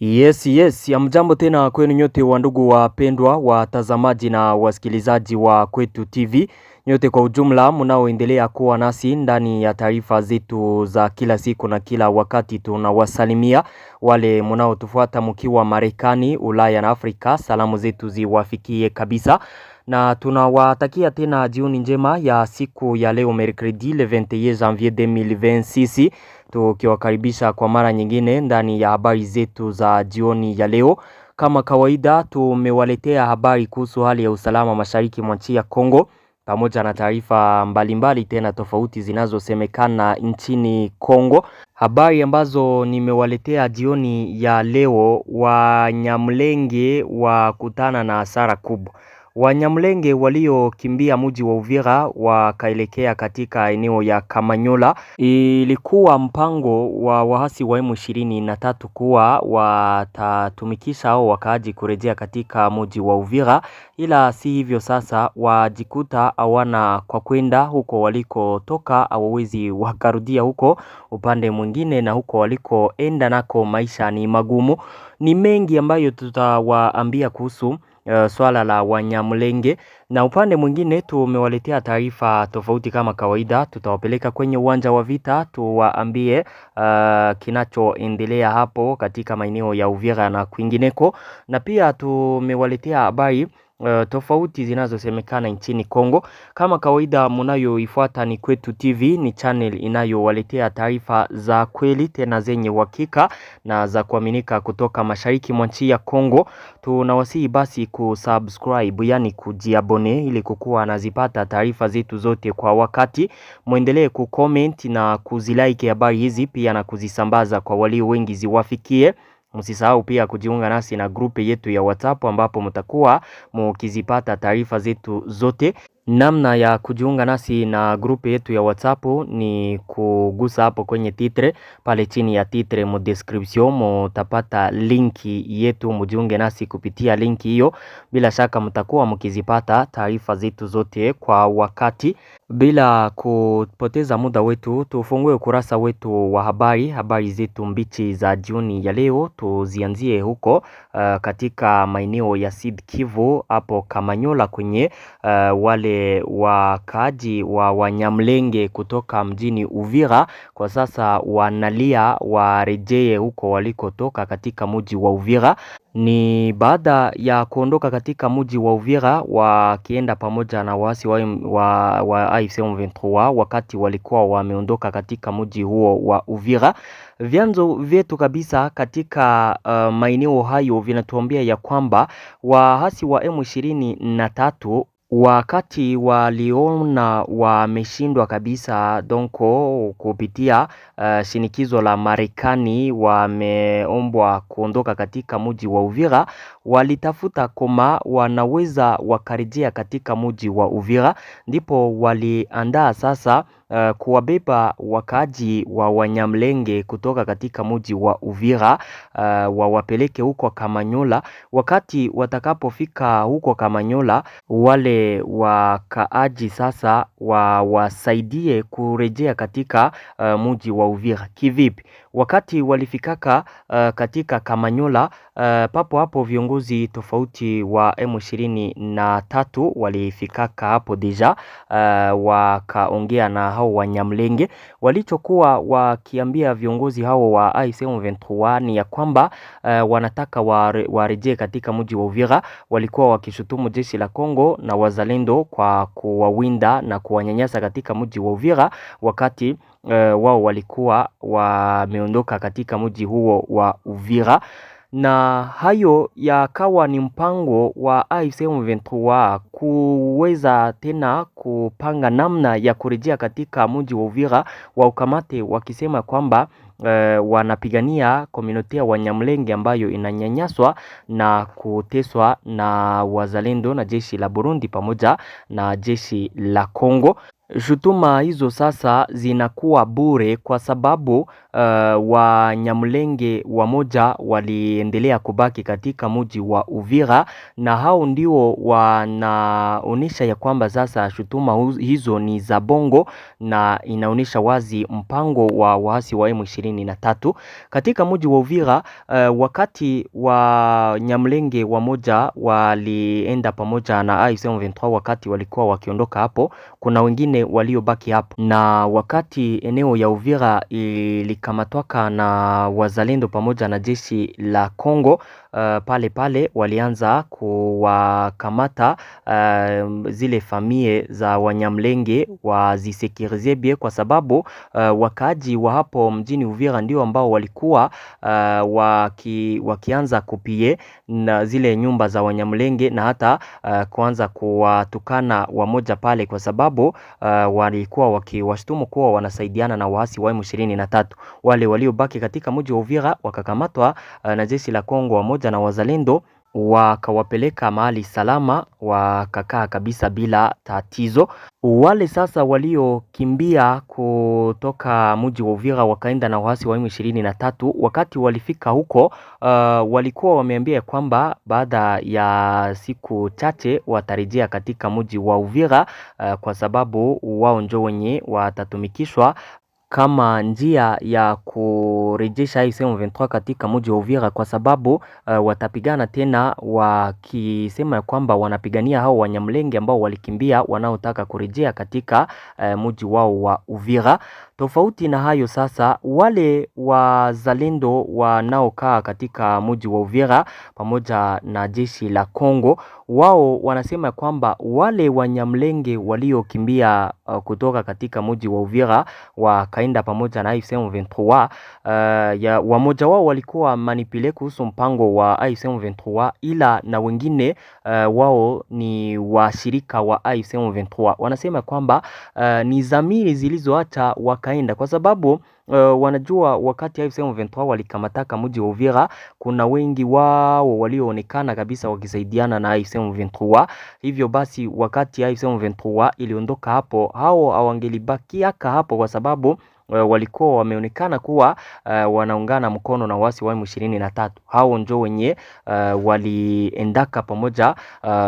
Yes, hamjambo tena kwenu nyote wandugu wapendwa, watazamaji na wasikilizaji wa Kwetu TV. Nyote kwa ujumla mnaoendelea kuwa nasi ndani ya taarifa zetu za kila siku na kila wakati. Tunawasalimia wale mnaotufuata mkiwa Marekani, Ulaya na Afrika. Salamu zetu ziwafikie kabisa. Na tunawatakia tena jioni njema ya siku ya leo mercredi le 21 janvier 2026. Tukiwakaribisha kwa mara nyingine ndani ya habari zetu za jioni ya leo. Kama kawaida tumewaletea habari kuhusu hali ya usalama mashariki mwa nchi ya Kongo, pamoja na taarifa mbalimbali tena tofauti zinazosemekana nchini Kongo. Habari ambazo nimewaletea jioni ya leo: Wanyamulenge wakutana na hasara kubwa. Wanyamulenge waliokimbia mji wa Uvira wakaelekea katika eneo ya Kamanyola. Ilikuwa mpango wa waasi wa M23 kuwa watatumikisha au wakaaji kurejea katika mji wa Uvira, ila si hivyo. Sasa wajikuta hawana kwa kwenda huko walikotoka, hawawezi wakarudia huko upande mwingine, na huko walikoenda nako maisha ni magumu. Ni mengi ambayo tutawaambia kuhusu swala la Wanyamulenge, na upande mwingine tumewaletea taarifa tofauti. Kama kawaida tutawapeleka kwenye uwanja wa vita tuwaambie kinachoendelea hapo katika maeneo ya Uvira na kwingineko, na pia tumewaletea habari tofauti zinazosemekana nchini Kongo. Kama kawaida mnayoifuata ni Kwetu TV, ni channel inayowaletea taarifa za kweli tena zenye uhakika na za kuaminika kutoka mashariki mwa nchi ya Kongo. Tunawasihi basi kusubscribe, yani kujiabone, ili kukuwa nazipata taarifa zetu zote kwa wakati. Muendelee kucomment na kuzilike habari hizi, pia na kuzisambaza kwa walio wengi ziwafikie. Msisahau pia kujiunga nasi na grupe yetu ya WhatsApp ambapo mtakuwa mkizipata taarifa zetu zote. Namna ya kujiunga nasi na grupe yetu ya WhatsApp ni kugusa hapo kwenye titre, pale chini ya titre mu description mtapata linki yetu, mjiunge nasi kupitia linki hiyo. Bila shaka mtakuwa mkizipata taarifa zetu zote kwa wakati. Bila kupoteza muda wetu, tufungue ukurasa wetu wa habari zetu mbichi za jioni ya leo. Tuzianzie huko katika maeneo ya Sud Kivu hapo Kamanyola, kwenye wale wakaaji wa Wanyamulenge kutoka mjini Uvira kwa sasa wanalia warejee huko walikotoka katika mji wa Uvira. Ni baada ya kuondoka katika mji wa Uvira wakienda pamoja na waasi wa AFC M23 wakati walikuwa wameondoka katika mji huo wa Uvira. Vyanzo vyetu kabisa katika maeneo hayo vinatuambia ya kwamba waasi wa M23 wakati waliona wameshindwa kabisa, donko kupitia shinikizo la Marekani wameombwa kuondoka katika mji wa Uvira, walitafuta kama wanaweza wakarejea katika mji wa Uvira. Ndipo waliandaa sasa kuwabeba wakaaji wa Wanyamulenge kutoka katika mji wa Uvira, wawapeleke huko Kamanyola. Wakati watakapofika huko Kamanyola, wale wakaaji sasa wasaidie kurejea katika mji wa Uvira. Kivipi? Wakati walifikaka katika Kamanyola, papo hapo viongozi tofauti wa M23 walifikaka hapo deja, wakaongea na hao Wanyamulenge. Walichokuwa wakiambia viongozi hao wa AFC M23 ni ya kwamba wanataka warejee katika mji wa Uvira. Walikuwa wakishutumu jeshi la Kongo na wazalendo kwa kuwawinda na kuwanyanyasa katika mji wa Uvira, wakati wao walikuwa wameondoka katika mji huo wa Uvira. Na hayo yakawa ni mpango wa AFC M23 kuweza tena kupanga namna ya kurejea katika mji wa Uvira wa ukamate, wakisema kwamba wanapigania komunote ya Wanyamulenge ambayo inanyanyaswa na kuteswa na wazalendo na jeshi la Burundi pamoja na jeshi la Kongo. Shutuma hizo sasa zinakuwa bure kwa sababu Wanyamulenge wamoja waliendelea kubaki katika mji wa Uvira, na hao ndio wanaonesha ya kwamba sasa shutuma hizo ni za bongo, na inaonesha wazi mpango wa waasi wa M23 katika mji wa Uvira. Wakati Wanyamulenge wamoja walienda pamoja na AFC M23, wakati walikuwa wakiondoka hapo, kuna wengine waliobaki hapo, na wakati eneo ya Uvira ilikamatwaka na wazalendo pamoja na jeshi la Kongo, pale walianza kuwakamata zile famie za Wanyamulenge wazisekirize bie, kwa sababu wakaaji wa hapo mjini Uvira ndio ambao walikuwa wakianza kupie na zile nyumba za Wanyamulenge, na hata kuanza kuwatukana wamoja pale, kwa sababu walikuwa wakiwashtumu kuwa wanasaidiana na waasi wa M23. Wale waliobaki katika mji wa Uvira wakakamatwa na jeshi la Kongo wamoja na wazalendo, wakawapeleka mahali salama, wakakaa kabisa bila tatizo. Wale sasa waliokimbia kutoka mji wa Uvira wakaenda na waasi wa M23, wakati walifika huko walikuwa wameambia kwamba baada ya siku chache watarejea katika mji wa Uvira, kwa sababu wao ndio wenye watatumikishwa kama njia ya kurejesha M23 katika mji wa Uvira, kwa sababu watapigana tena, wakisema ya kwamba wanapigania hao Wanyamulenge ambao walikimbia, wanaotaka kurejea katika mji wao wa Uvira. Tofauti na hayo sasa, wale wazalendo wanaokaa katika mji wa Uvira pamoja na jeshi la Kongo, wao wanasema kwamba wale Wanyamulenge waliokimbia kutoka katika mji wa Uvira wakaenda pamoja na AFC M23, wamoja wao walikuwa manipule kuhusu mpango wa AFC M23, ila na wengine wao ni washirika wa AFC M23. Wanasema kwamba ni zamiri zilizoacha wakaenda, kwa sababu wanajua wakati AFC M23 walikamataka mji wa Uvira, kuna wengi wao walioonekana kabisa wakisaidiana na AFC M23. Hivyo basi wakati AFC M23 iliondoka hapo, hao hawangelibakiaka hapo, kwa sababu walikuwa wameonekana kuwa wanaungana mkono na wasi wa M23. Hao ndio wenye waliendaka pamoja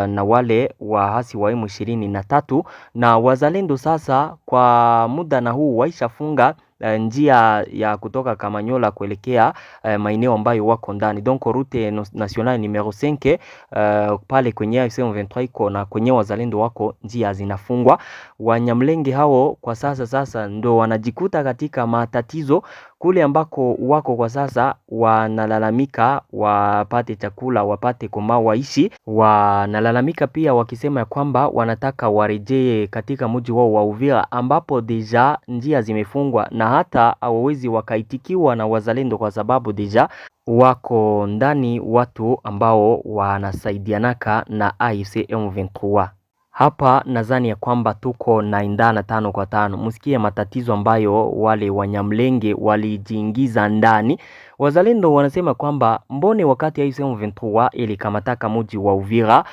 na wale waasi wa M23, na wazalendo sasa kwa muda na huu waishafunga njia ya kutoka Kamanyola kuelekea maeneo ambayo wako ndani. Donc route nationale numero 5 pale kwenye AFC M23 iko na kwenye wazalendo wako, njia zinafungwa. Wanyamulenge hao kwa sasa ndo wanajikuta katika matatizo kule ambako wako kwa sasa. Wanalalamika wapate chakula, wapate koma waishi. Wanalalamika pia wakisema ya kwamba wanataka warejee katika mji wao wa Uvira, ambapo deja njia zimefungwa na hata hawawezi wakaitikiwa na wazalendo, kwa sababu deja wako ndani watu ambao wanasaidianaka na AFC M23. Hapa nadhani ya kwamba tuko naendana 5 kwa 5. Msikie matatizo ambayo wale Wanyamulenge walijiingiza ndani. Wazalendo wanasema kwamba mbone wakati AFC M23 ilikamataka mji wa Uvira,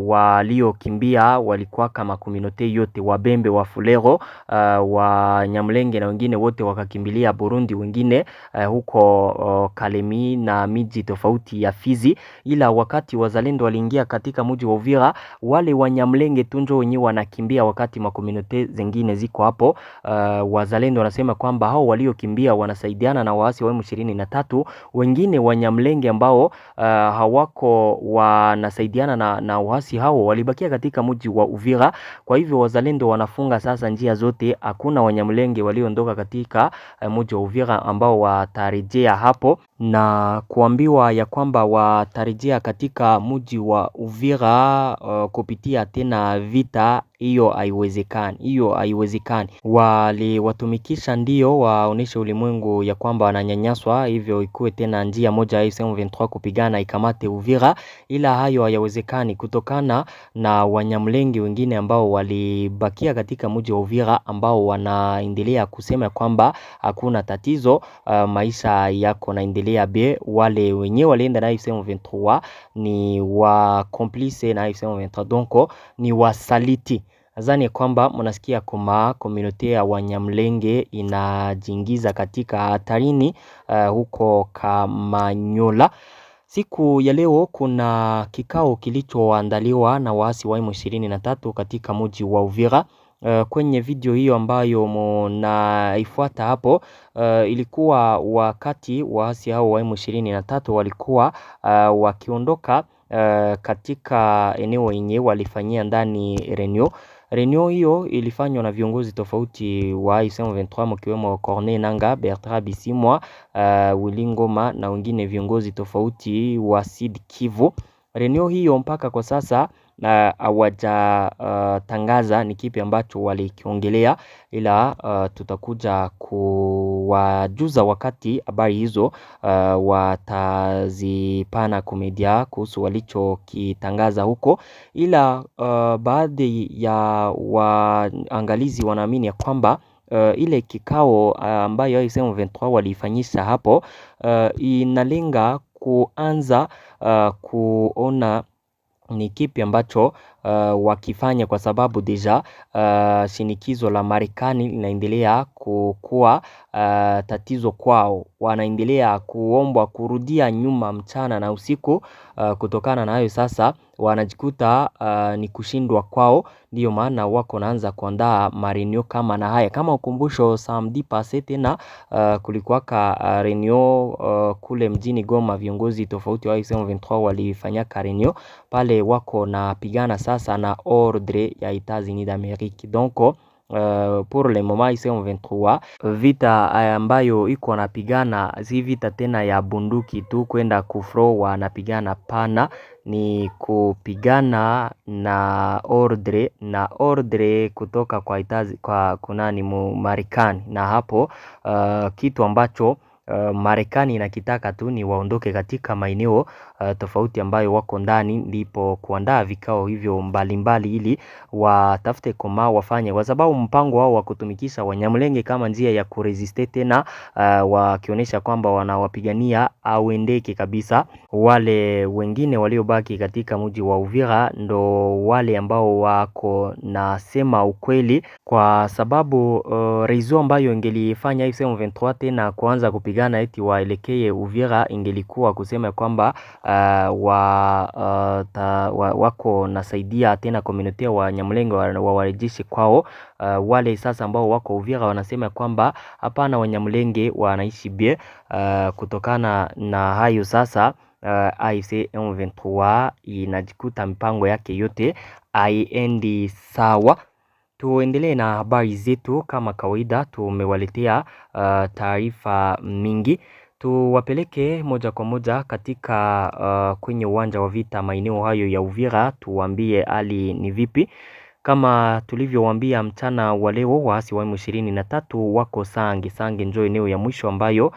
waliokimbia walikuwa kama community yote, Wabembe, Wafulero, Wanyamulenge na wengine wote wakakimbilia Burundi, wengine huko Kalemi na miji tofauti ya Fizi. Ila wakati wazalendo waliingia katika mji wa Uvira, wale Wanyamulenge tunjo wenyewe wanakimbia, wakati makomunote zingine ziko hapo. Wazalendo wanasema kwamba hao waliokimbia wanasaidiana na waasi wa M23, wengine Wanyamulenge ambao hawako wanasaidiana na waasi hao walibakia katika mji wa Uvira. Kwa hivyo wazalendo wanafunga sasa njia zote, hakuna Wanyamulenge walioondoka katika mji wa Uvira ambao watarejea hapo, na kuambiwa ya kwamba watarejea katika mji wa Uvira kupitia tena vita. Hiyo haiwezekani. Wale watumikisha ndio waonesha ulimwengu ya kwamba wananyanyaswa, hivyo ikuwe tena njia moja ya M23 kupigana ikamate Uvira, ila hayo hayawezekani kutokana na Wanyamulenge wengine ambao walibakia katika mji wa Uvira, ambao wanaendelea kusema kwamba hakuna tatizo, maisha yako naendelea be. Wale wenyewe walienda na M23 ni wa complice na M23, donc ni wasaliti. Nadhani kwamba mnasikia kwamba community ya Wanyamulenge inajiingiza katika hatarini huko Kamanyola. Siku ya leo kuna kikao kilichoandaliwa na waasi wa M23 katika mji wa Uvira. Kwenye video hiyo ambayo mnaifuata hapo, ilikuwa wakati waasi hao wa M23 walikuwa wakiondoka katika eneo yenye walifanyia ndani Reunion hiyo ilifanywa na viongozi tofauti wa M23 mkiwemo Corneille Nangaa, Bertrand Bisimwa, Willy Ngoma na wengine viongozi tofauti wa Sud Kivu. Reunion hiyo mpaka kwa sasa hawajatangaza ni kipi ambacho walikiongelea, ila tutakuja kuwajuza wakati habari hizo watazipana kumedia kuhusu walichokitangaza huko. Ila baadhi ya waangalizi wanaamini ya kwamba ile kikao ambayo M23 walifanyisha hapo inalenga kuanza kuona ni kipi ambacho wakifanya, kwa sababu deja shinikizo la Marekani linaendelea kuwa tatizo kwao. Wanaendelea kuombwa kurudia nyuma mchana na usiku. Kutokana na hayo sasa wanajikuta ni kushindwa kwao, ndio maana wako naanza kuandaa marenio kama na haya. Kama ukumbusho, samedi passé tena kulikuwaka renio kule mjini Goma. Viongozi tofauti wa M23 walifanya renio pale, wako na pigana sasa na ordre ya Etats-Unis d'Amérique. Donc pour le moment M23 vita ambayo iko napigana si vita tena ya bunduki tu kwenda kufro, wanapigana pana, ni kupigana na ordre kutoka kwa kunani Marekani. Na hapo kitu ambacho Marekani inakitaka tu ni waondoke katika maeneo tofauti ambayo wako ndani, ndipo kuandaa vikao hivyo mbalimbali ili watafute koma wafanye, kwa sababu mpango wao wa kutumikisha Wanyamulenge kama njia ya kuresiste tena, wakionyesha kwamba wanawapigania auendeke kabisa. Wale wengine waliobaki katika mji wa Uvira ndo wale ambao wako nasema ukweli, kwa sababu rezo ambayo ingelifanya M23 tena kuanza kupigana eti waelekee Uvira ingelikuwa kusema kwamba wako nasaidia tena community wa Wanyamulenge wawarejeshe kwao. Wale sasa ambao wako Uvira wanasema kwamba hapana, Wanyamulenge wanaishi bien. Kutokana na hayo sasa AFC M23 inajikuta mpango yake yote haiendi sawa. Tuendelee na habari zetu kama kawaida, tumewaletea taarifa mingi. Tuwapeleke moja kwa moja katika kwenye uwanja wa vita maeneo hayo ya Uvira, tuambie hali ni vipi. Kama tulivyowaambia mchana wa leo, waasi wa M23 wako Sange njo eneo ya mwisho ambayo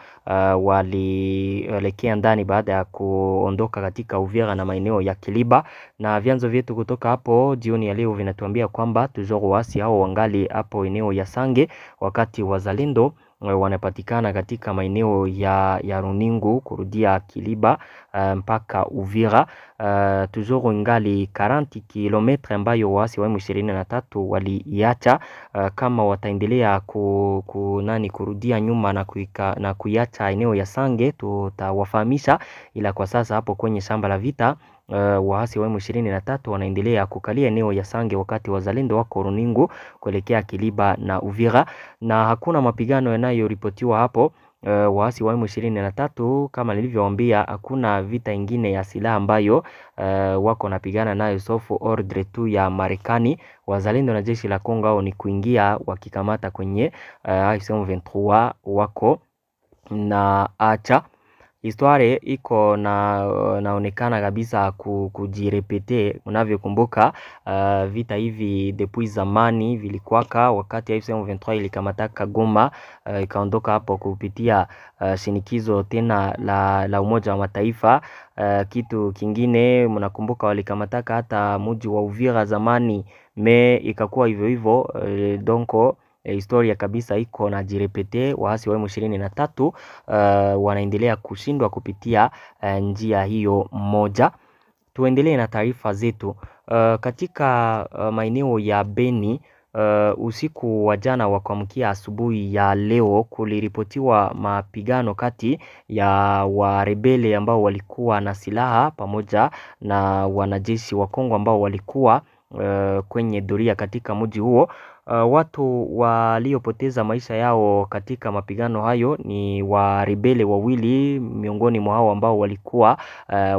walielekea ndani baada ya kuondoka katika Uvira na maeneo ya Kiliba. Na vyanzo vyetu kutoka hapo jioni ya leo vinatuambia kwamba tujoro waasi hao wangali hapo eneo ya Sange, wakati wazalendo wanapatikana katika maeneo ya Runingu kurudia Kiliba mpaka Uvira. Tujoro ingali 40 kilometre ambayo waasi wa M23 waliacha. Kama wataendelea kurudia nyuma na kuiacha eneo ya Sange, tutawafahamisha. Ila kwa sasa hapo kwenye shamba la vita waasi wa M23 wanaendelea kukalia eneo ya Sange, wakati wazalendo wako Runingu kuelekea Kiliba na Uvira, na hakuna mapigano yanayoripotiwa hapo. Waasi wa M23 kama nilivyowaambia, hakuna vita ingine ya silaha ambayo wako napigana nayo, sofu ordre tu ya Marekani. Wazalendo na jeshi la Kongo hao ni kuingia wakikamata kwenye M23 wako na acha. Historia iko naonekana kabisa kujirepete. Unavyokumbuka vita hivi depuis zamani vilikuwaka wakati M23 ilikamataka Goma, ikaondoka hapo kupitia shinikizo tena la Umoja wa Mataifa. Kitu kingine mnakumbuka walikamataka hata mji wa Uvira zamani, ikakuwa hivyo hivyo. Donko historia kabisa iko na jirepete. Waasi wa M23 wanaendelea kushindwa kupitia njia hiyo moja. Tuendelee na taarifa zetu. Katika maeneo ya Beni, usiku wa jana wa kuamkia asubuhi ya leo kuliripotiwa mapigano kati ya warebele ambao walikuwa na silaha pamoja na wanajeshi wa Kongo ambao walikuwa kwenye doria katika mji huo. Watu waliopoteza maisha yao katika mapigano hayo ni warebele wawili miongoni mwa hao ambao walikuwa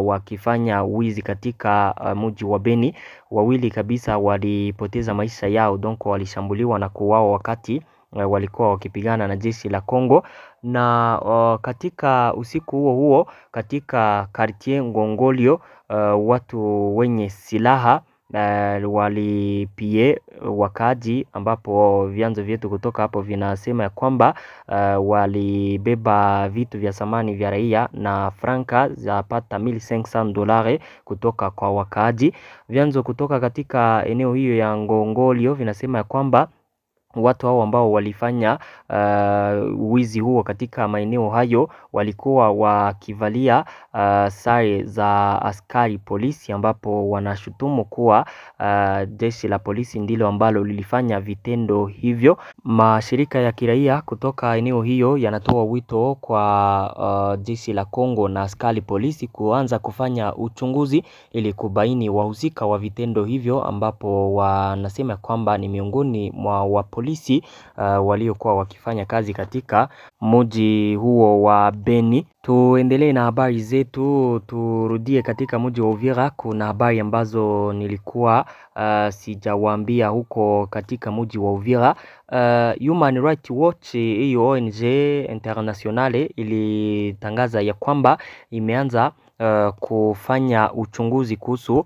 wakifanya wizi katika mji wa Beni. Wawili kabisa walipoteza maisha yao, donc walishambuliwa na kuuawa wakati walikuwa wakipigana na jeshi la Kongo. Na katika usiku huo huo katika quartier Ngongolio, watu wenye silaha walipie wakaaji, ambapo vyanzo vyetu kutoka hapo vinasema ya kwamba walibeba vitu vya samani vya raia na franka zapata $1500 kutoka kwa wakaaji. Vyanzo kutoka katika eneo hiyo ya Ngongolio vinasema ya kwamba watu hao ambao walifanya wizi huo katika maeneo hayo walikuwa wakivalia sare za askari polisi, ambapo wanashutumu kuwa jeshi la polisi ndilo ambalo lilifanya vitendo hivyo. Mashirika ya kiraia kutoka eneo hiyo yanatoa wito kwa jeshi la Kongo na askari polisi kuanza kufanya uchunguzi ili kubaini wahusika wa vitendo hivyo, ambapo wanasema kwamba ni miongoni mwa polisi waliokuwa wakifanya kazi katika mji huo wa Beni. Tuendelee na habari zetu, turudie katika mji wa Uvira. Kuna habari ambazo nilikuwa sijawaambia huko katika mji wa Uvira. Human Rights Watch, hiyo ONG internationale, ilitangaza ya kwamba imeanza kufanya uchunguzi kuhusu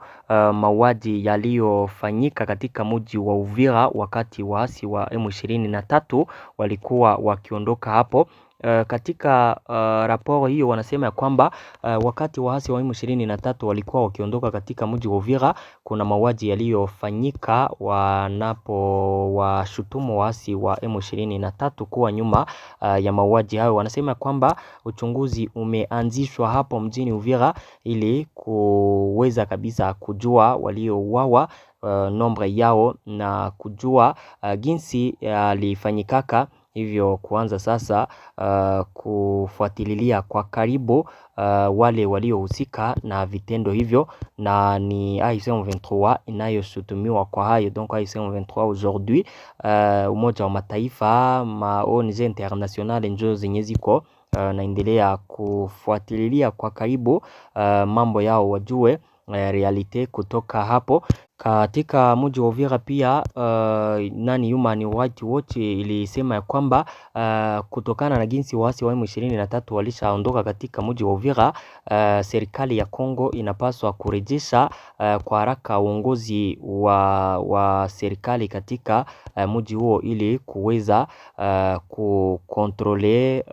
mauaji yaliyofanyika katika mji wa Uvira wakati waasi wa M23 walikuwa wakiondoka hapo. Katika raporo hiyo wanasema ya kwamba wakati waasi wa M23 walikuwa wakiondoka katika mji wa Uvira, kuna mauaji yaliyofanyika wanapo washutumu waasi wa M23 kuwa nyuma ya mauaji hayo. Wanasema kwamba uchunguzi umeanzishwa hapo mjini Uvira ili kuweza kabisa kujua waliouawa, nombre yao, na kujua jinsi yalifanyikaka, hivyo kuanza sasa kufuatilia kwa karibu wale waliohusika na vitendo hivyo, na ni M23 inayoshutumiwa kwa hayo. Donc M23 aujourd'hui, Umoja wa Mataifa, ma ONG internationale njo zenye ziko naendelea kufuatilia kwa karibu mambo yao, wajue realite kutoka hapo. Katika mji wa Uvira pia Human Rights Watch ilisema ya kwamba kutokana na jinsi waasi wa M23 walishaondoka katika mji wa Uvira, serikali ya Kongo inapaswa kurejesha kwa haraka uongozi wa serikali katika mji huo ili kuweza kukontrole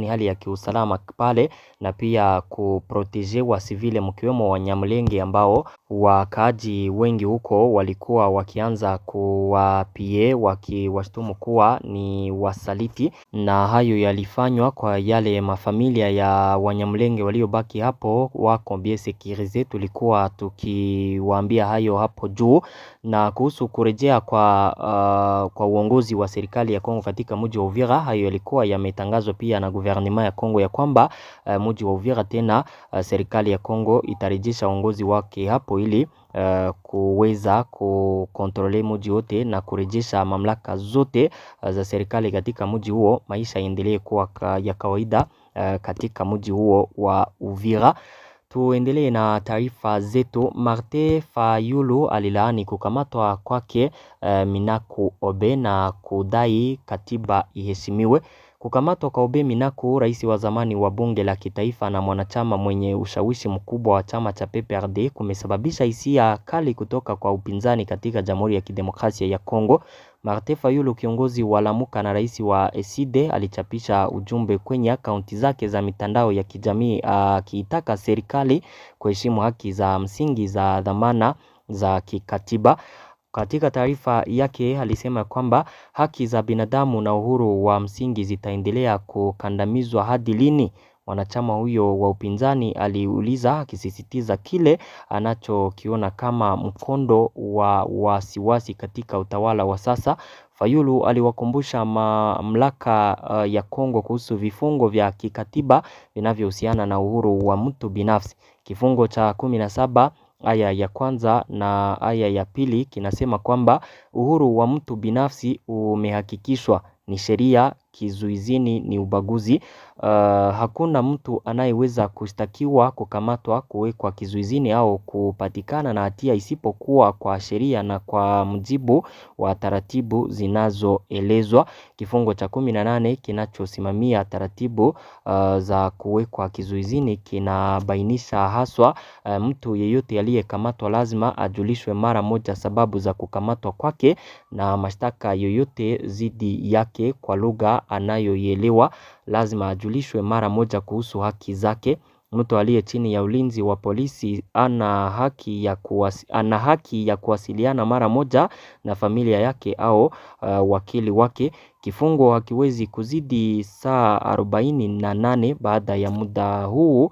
hali ya kiusalama pale, na pia kuprotege wa civile mkiwemo Wanyamulenge ambao wakaaji wengi huko walikuwa wakianza kuwapie wakiwashtumu kuwa ni wasaliti, na hayo yalifanywa kwa yale mafamilia ya Wanyamulenge waliobaki hapo wako bien sécurisé. Tulikuwa tukiwaambia hayo hapo juu. Na kuhusu kurejea kwa uongozi wa serikali ya Kongo katika mji wa Uvira, hayo yalikuwa yametangazwa pia na gouvernement ya Kongo ya kwamba mji wa Uvira tena serikali ya Kongo itarejesha uongozi wake hapo ili kuweza kukontrole mji wote na kurejesha mamlaka zote za serikali katika mji huo, maisha yaendelee kuwa ya kawaida katika mji huo wa Uvira. Tuendelee na taarifa zetu. Martin Fayulu alilaani kukamatwa kwake Minaku Obe na kudai katiba iheshimiwe. Kukamatwa kwa Obe Minaku, rais wa zamani wa bunge la kitaifa na mwanachama mwenye ushawishi mkubwa wa chama cha PPRD, kumesababisha hisia kali kutoka kwa upinzani katika Jamhuri ya Kidemokrasia ya Kongo. Martin Fayulu, kiongozi wa Lamuka na rais wa ESIDE, alichapisha ujumbe kwenye akaunti zake za mitandao ya kijamii akiitaka serikali kuheshimu haki za msingi za dhamana za kikatiba. Katika taarifa yake alisema kwamba haki za binadamu na uhuru wa msingi zitaendelea kukandamizwa hadi lini? Mwanachama huyo wa upinzani aliuliza akisisitiza kile anachokiona kama mkondo wa wasiwasi katika utawala wa sasa. Fayulu aliwakumbusha mamlaka ya Kongo kuhusu vifungo vya kikatiba vinavyohusiana na uhuru wa mtu binafsi. Kifungo cha 17 aya ya kwanza na aya ya pili kinasema kwamba uhuru wa mtu binafsi umehakikishwa, ni sheria, kizuizini ni ubaguzi. Hakuna mtu anayeweza kushtakiwa, kukamatwa, kuwekwa kizuizini au kupatikana na hatia isipokuwa kwa sheria na kwa mujibu wa taratibu zinazoelezwa. Kifungo cha 18 kinachosimamia taratibu za kuwekwa kizuizini kinabainisha haswa mtu yeyote aliyekamatwa lazima ajulishwe mara moja sababu za kukamatwa kwake na mashtaka yoyote dhidi yake kwa lugha anayoielewa. Lazima ajulishwe mara moja kuhusu haki zake. Mtu aliye chini ya ulinzi wa polisi ana haki ya kuwasiliana mara moja na familia yake au wakili wake. Kifungo hakiwezi kuzidi saa 48 baada ya muda huu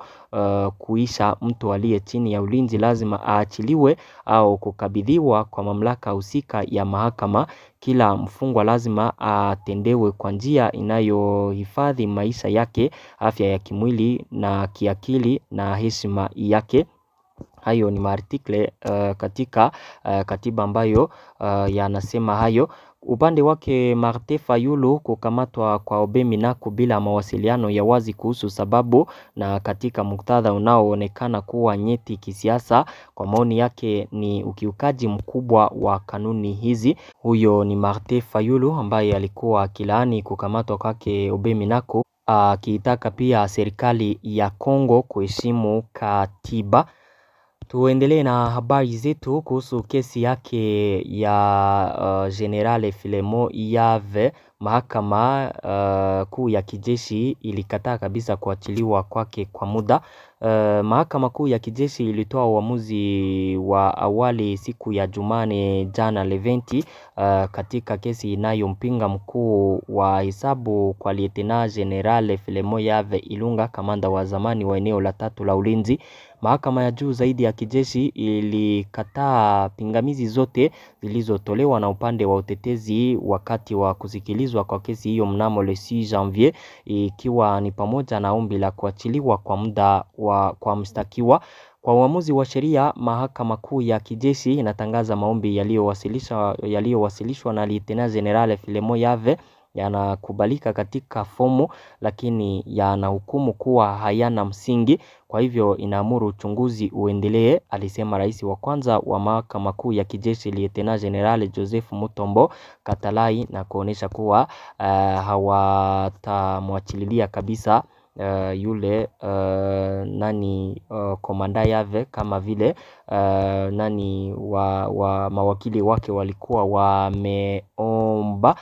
kuisha. Mtu aliye chini ya ulinzi lazima aachiliwe au kukabidhiwa kwa mamlaka husika ya mahakama. Kila mfungwa lazima atendewe kwa njia inayohifadhi maisha yake, afya ya kimwili na kiakili na heshima yake. Hayo ni maartikle katika katiba ambayo yanasema hayo. Upande wake Martin Fayulu kukamatwa kwa Obeminaku bila mawasiliano ya wazi kuhusu sababu na katika muktadha unaoonekana kuwa nyeti kisiasa, kwa maoni yake ni ukiukaji mkubwa wa kanuni hizi. Huyo ni Martin Fayulu ambaye alikuwa akilaani kukamatwa kwake Obeminaku, akiitaka pia serikali ya Kongo kuheshimu katiba. Tuendelee na habari zetu kuhusu kesi yake ya General Filemon Yave. Mahakama kuu ya kijeshi ilikataa kabisa kuachiliwa kwake kwa muda. Mahakama kuu ya kijeshi ilitoa uamuzi wa awali siku ya Jumane jana Leventi katika kesi inayompinga mkuu wa hesabu kwa Lieutenant General Filemon Yave Ilunga, kamanda wa zamani wa eneo la 3 la ulinzi. Mahakama ya juu zaidi ya kijeshi ilikataa pingamizi zote zilizotolewa na upande wa utetezi wakati wa kusikilizwa kwa kesi hiyo mnamo le 6 Janvier, ikiwa ni pamoja na ombi la kuachiliwa kwa muda kwa mshtakiwa. Kwa uamuzi wa sheria, mahakama kuu ya kijeshi inatangaza maombi yaliyowasilishwa na Lieutenant General Filemon Yave yanakubalika katika fomu, lakini yanahukumu kuwa hayana msingi. Kwa hivyo inaamuru uchunguzi uendelee, alisema rais wa kwanza wa mahakama kuu ya kijeshi Lieutenant General Joseph Mutombo Katalai, na kuonesha kuwa hawatamwachililia kabisa yule komanda Yave kama vile wa mawakili wake walikuwa wameomba.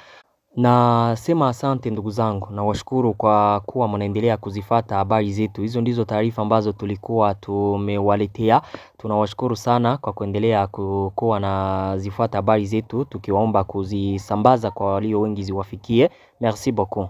Na sema asante ndugu zangu, na washukuru kwa kuwa mnaendelea kuzifata habari zetu. Hizo ndizo taarifa ambazo tulikuwa tumewaletea. Tunawashukuru sana kwa kuendelea kuwa na zifuata habari zetu, tukiwaomba kuzisambaza kwa walio wengi ziwafikie. Merci beaucoup.